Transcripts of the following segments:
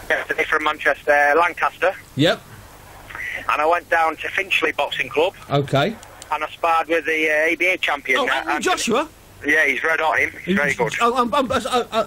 yesterday from Manchester, Lancaster. Yep. And I went down to Finchley Boxing Club. Okay. And I sparred with the ABA champion. Oh, Anthony Joshua? Yeah, he's red hot, him. He's very good.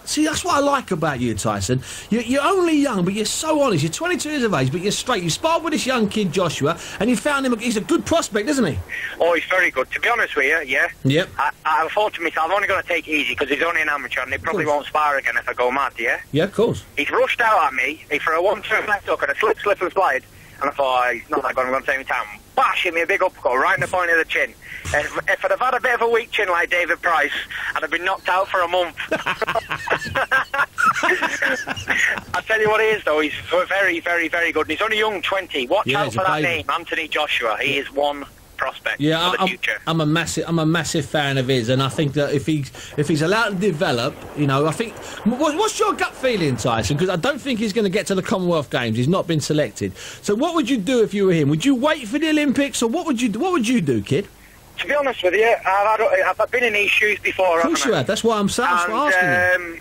See, that's what I like about you, Tyson. You're only young, but you're so honest. You're 22 years of age, but you're straight. You sparred with this young kid, Joshua, and you found him. He's a good prospect, isn't he? Oh, he's very good. To be honest with you, yeah. Yep. I thought to myself, I'm only going to take it easy because he's only an amateur and he probably won't spar again if I go mad, yeah? Yeah, of course. He's rushed out at me. He threw a 1-2 left hook and a slip and slide. And I thought, oh, he's not that going to take me time. Bash, hit me a big uppercut right in the point of the chin. If I'd have had a bit of a weak chin like David Price, I'd have been knocked out for a month. I tell you what he is, though. He's very, very, very good. And he's only young, 20. Watch out for that name, Anthony Joshua. He is one prospect for the future. I'm a massive fan of his, and I think that if he's allowed to develop, you know, I think. What's your gut feeling, Tyson? Because I don't think he's going to get to the Commonwealth Games. He's not been selected. So what would you do if you were him? Would you wait for the Olympics, or what would you do, kid? To be honest with you, I've been in these shoes before. Of course you have. That's why I'm asking you.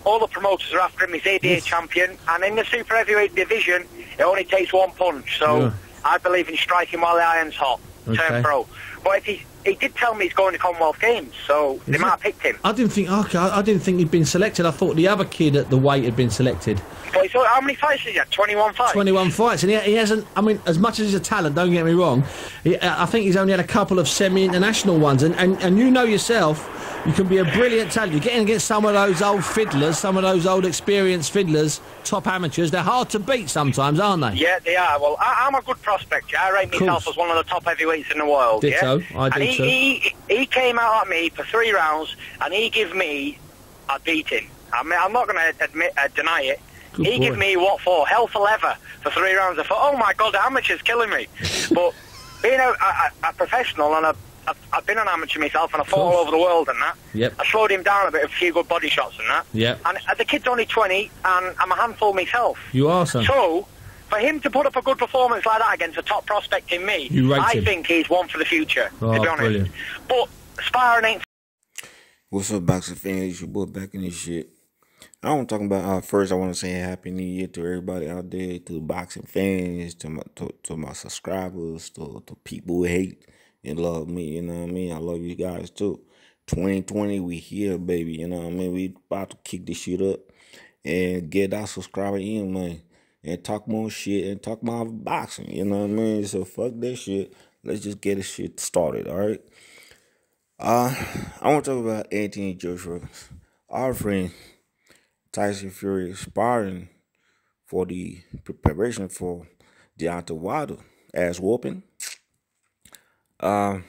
All the promoters are after him. He's ABA champion, and in the super heavyweight division, it only takes one punch. So I believe in striking while the iron's hot. Turn pro. But if he did tell me he's going to Commonwealth Games, so they might have picked him. I didn't think he'd been selected. I thought the other kid at the weight had been selected. But how many fights has he had? 21 fights? 21 fights, and he hasn't. I mean, as much as he's a talent, don't get me wrong, I think he's only had a couple of semi-international ones, and you know yourself, you can be a brilliant talent. You're getting against some of those old fiddlers, some of those old experienced fiddlers, top amateurs. They're hard to beat sometimes, aren't they? Yeah, they are. Well, I'm a good prospect. I rate myself as one of the top heavyweights in the world. Ditto. Yeah? I do too. He came out at me for 3 rounds, and he gave me a beating. I mean, I'm not going to deny it. He gave me what for? Hell for leather for 3 rounds. I thought, oh my God, the amateur's killing me. But being a professional, and I've been an amateur myself, and I fought all over the world and that. Yep. I slowed him down a bit, a few good body shots and that. Yep. And the kid's only 20, and I'm a handful myself. You are, son. So, for him to put up a good performance like that against a top prospect in me, I think he's one for the future, to be honest. Brilliant. But sparring ain't... What's up, boxing fans? It's your boy back in this shit. I want to talk about first. I want to say Happy New Year to everybody out there, to the boxing fans, to my subscribers, to people who hate and love me. You know what I mean? I love you guys too. 2020, we here, baby. You know what I mean? We about to kick this shit up and get our subscriber in, man, and talk more shit and talk more boxing. You know what I mean? So fuck that shit. Let's just get this shit started. All right. I want to talk about Anthony Joshua, our friend Tyson Fury, sparring for the preparation for Deontay Wilder ass whooping. I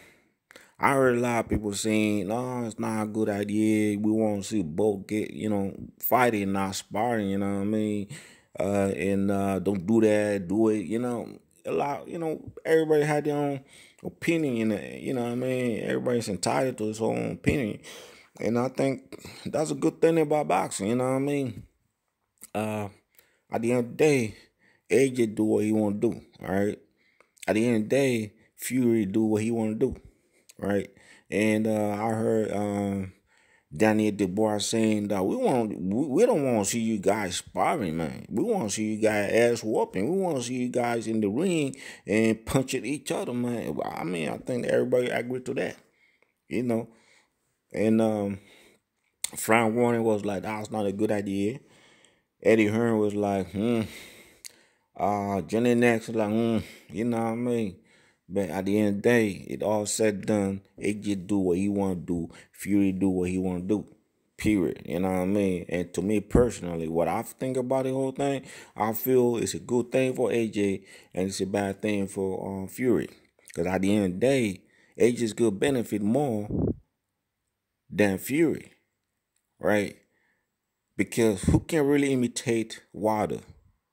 heard a lot of people saying, no, it's not a good idea. We want to see both get, fighting, not sparring, you know what I mean? Don't do that, do it, a lot, everybody had their own opinion, you know what I mean? Everybody's entitled to his own opinion. And I think that's a good thing about boxing, you know what I mean? At the end of the day, AJ do what he want to do, all right? At the end of the day, Fury do what he want to do, right? And I heard Daniel Dubois saying that we don't want to see you guys sparring, man. We want to see you guys ass whooping. We want to see you guys in the ring and punching each other, man. I mean, I think everybody agree to that, And Frank Warren was like, that's not a good idea. Eddie Hearn was like, Johnny Knox was like, you know what I mean? But at the end of the day, it all said and done. AJ do what he want to do. Fury do what he want to do. Period. You know what I mean? And to me personally, what I think about the whole thing, I feel it's a good thing for AJ and it's a bad thing for Fury. Because at the end of the day, AJ's going to benefit more than Fury. Right? Because who can really imitate Wilder?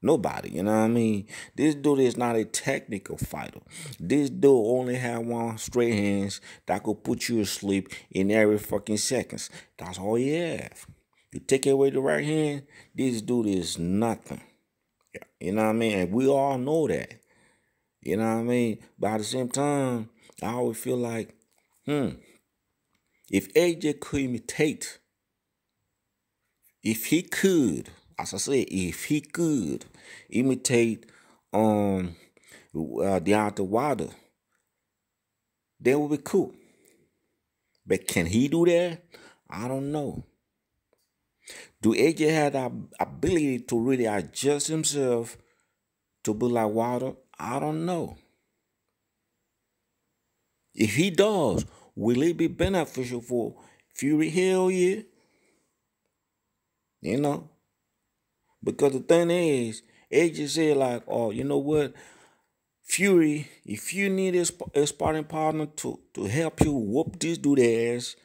Nobody, you know what I mean? This dude is not a technical fighter. This dude only have one straight hands that could put you asleep in every fucking seconds. That's all he have. You take away the right hand, this dude is nothing. You know what I mean? And we all know that. You know what I mean? But at the same time, I always feel like, if AJ could imitate, if he could, as I said, if he could imitate Deontay Wilder, that would be cool. But can he do that? I don't know. Do AJ have the ability to really adjust himself to be like Wilder? I don't know. If he does, will it be beneficial for Fury? Hell yeah. You know? Because the thing is, AJ said like, oh, you know what? Fury, if you need a sparring partner to help you whoop this dude ass,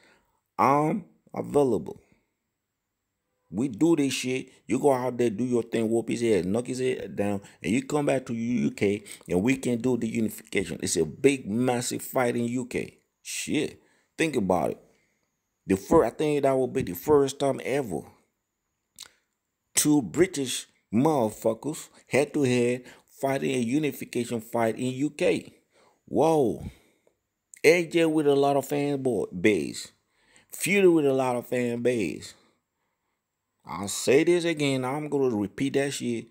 I'm available. We do this shit. You go out there, do your thing, whoop his head, knock his head down, and you come back to UK and we can do the unification. It's a big, massive fight in UK. Shit. Think about it. I think that will be the first time ever two British motherfuckers head to head fighting a unification fight in UK. Whoa. AJ with a lot of base. Fury with a lot of fan base. I'll say this again. I'm going to repeat that shit.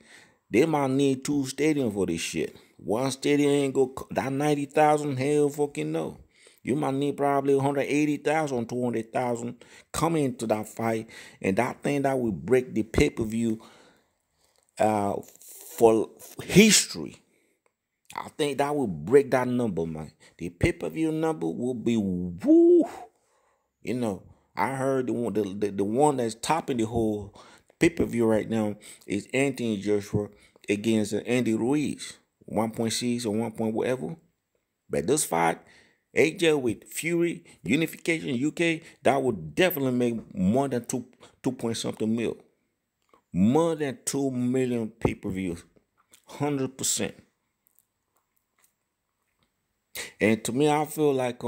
They might need 2 stadiums for this shit. One stadium ain't go that 90,000. Hell fucking no. You might need probably 180,000, 200,000 coming into that fight. And that thing that will break the pay-per-view for history. I think that will break that number, man. The pay-per-view number will be woo. You know, I heard the one that's topping the whole pay-per-view right now is Anthony Joshua against Andy Ruiz. 1.6 or 1 point whatever. But this fight, AJ with Fury, Unification UK, that would definitely make more than 2 point something mil. More than 2 million pay-per-views. 100%. And to me, I feel like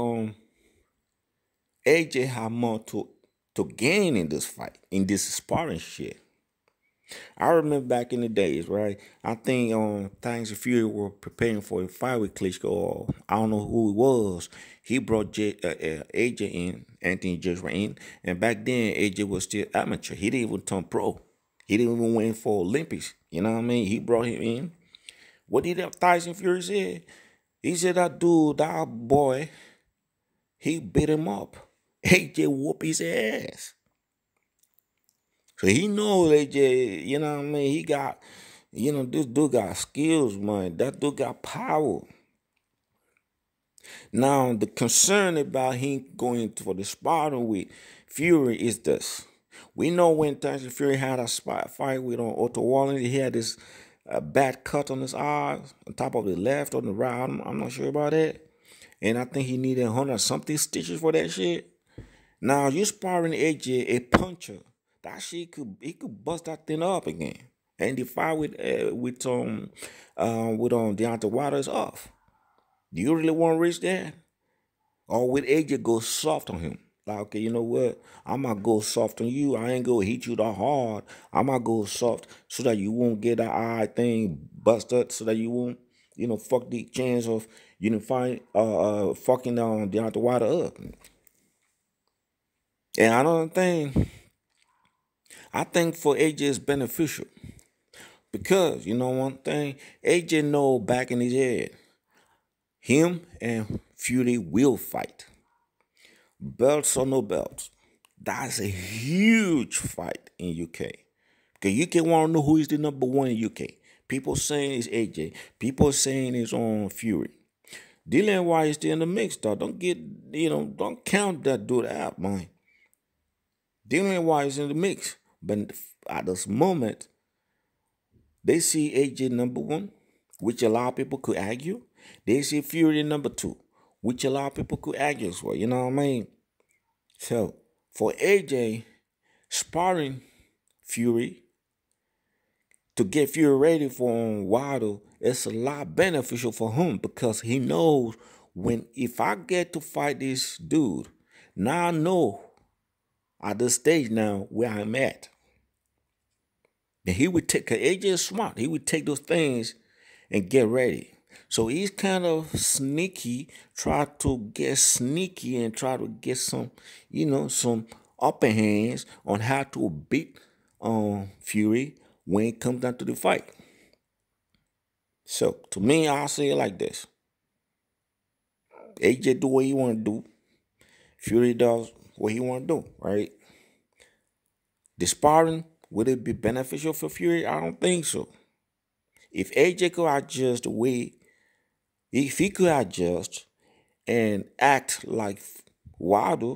AJ had more to gain in this fight, in this sparring shit. I remember back in the days, right? I think Thanks and Fury were preparing for a fight with Klitschko, or I don't know who it was. He brought AJ in, Anthony Joshua in, and back then AJ was still amateur. He didn't even turn pro. He didn't even win for Olympics. You know what I mean? He brought him in. What did Tyson Fury say? He said that dude, that boy, he beat him up. AJ whoop his ass. So he knows AJ, you know what I mean? He got, this dude got skills, man. That dude got power. Now, the concern about him going for the sparring with Fury is this. We know when Tyson Fury had a fight with Otto Wallen, he had this bad cut on his eye, on top of the left, on the right. I'm not sure about that. And I think he needed 100-something stitches for that shit. Now, you sparring AJ, a puncher. That shit he could bust that thing up again. And the fight with Deontay Wilder is off. Do you really want to reach that? Or with AJ go soft on him? Like, okay, you know what? I'm going to go soft on you. I ain't going to hit you that hard. I'm going to go soft so that you won't get that eye thing busted, so that you won't, fuck the chance of fucking Deontay Wilder up. And another thing, I think for AJ is beneficial. Because, one thing, AJ know back in his head, him and Fury will fight. Belts or no belts. That's a huge fight in UK. Because UK want to know who is the number one in UK. People saying it's AJ. People saying it's on Fury. Dillian White is still in the mix, though. Don't count that dude out, man. Dillian White is in the mix. But at this moment, they see AJ number 1, which a lot of people could argue. They see Fury number 2, which a lot of people could argue as well. You know what I mean? So, for AJ, sparring Fury to get Fury ready for Wilder, it's a lot beneficial for him because he knows if I get to fight this dude, now I know at this stage now where I'm at. And he would take, cause AJ is smart, he would take those things and get ready. So he's kind of sneaky, try to get sneaky and try to get some upper hands on how to beat Fury when it comes down to the fight. So to me, I'll say it like this. AJ do what he want to do. Fury does what he want to do, right? The sparring, would it be beneficial for Fury? I don't think so. If AJ could adjust the way, if he could adjust and act like Wilder,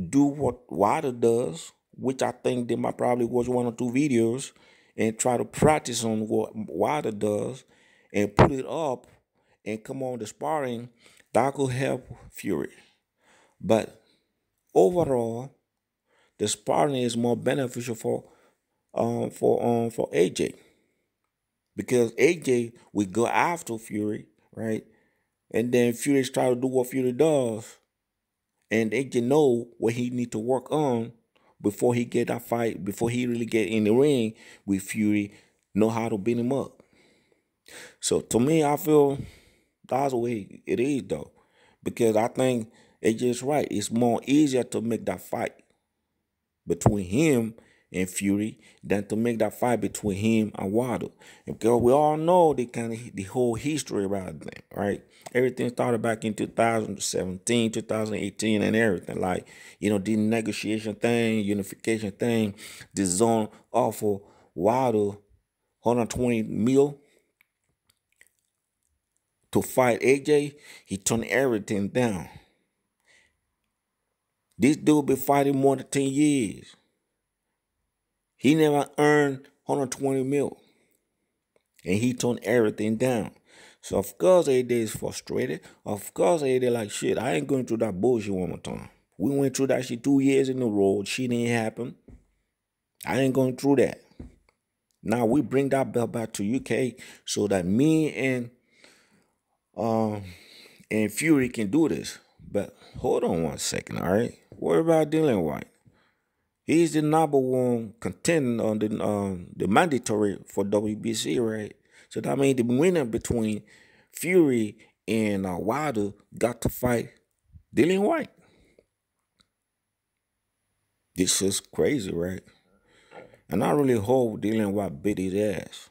do what Wilder does, which I think they might probably watch one or two videos and try to practice on what Wilder does and put it up and come on the sparring, that could help Fury. But overall, the sparring is more beneficial for AJ because AJ will go after Fury, right? And then Fury try to do what Fury does, and AJ know what he need to work on before he get that fight, before he really get in the ring with Fury, know how to beat him up. So to me, I feel that's the way it is though, because I think AJ is right. It's more easier to make that fight between him and Fury than to make that fight between him and Wilder. Because we all know the whole history about them, right? Everything started back in 2017, 2018, and everything. Like, the negotiation thing, unification thing, the zone offer Wilder 120 mil to fight AJ. He turned everything down. This dude been fighting more than 10 years. He never earned 120 mil. And he turned everything down. So of course AJ is frustrated. Of course AJ like, shit, I ain't going through that bullshit one more time. We went through that shit 2 years in a row. Shit didn't happen. I ain't going through that. Now we bring that belt back to UK so that me and Fury can do this. But hold on one second, all right? What about Dillian White? He's the number one contender on the mandatory for WBC, right? So that means the winner between Fury and Wilder got to fight Dillian White. This is crazy, right? And I really hope Dillian White beat his ass.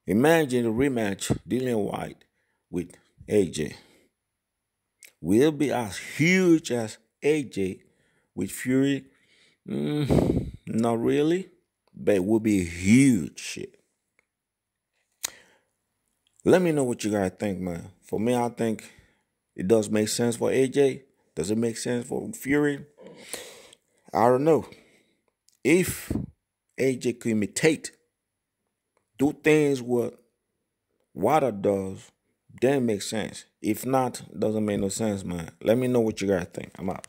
Imagine the rematch, Dillian White with AJ. Will be as huge as AJ with Fury. Not really, but it will be huge shit. Let me know what you guys think, man. For me, I think it does make sense for AJ. Does it make sense for Fury? I don't know. If AJ could imitate, do things what Wilder does, then it makes sense. If not, it doesn't make no sense, man. Let me know what you guys think. I'm out.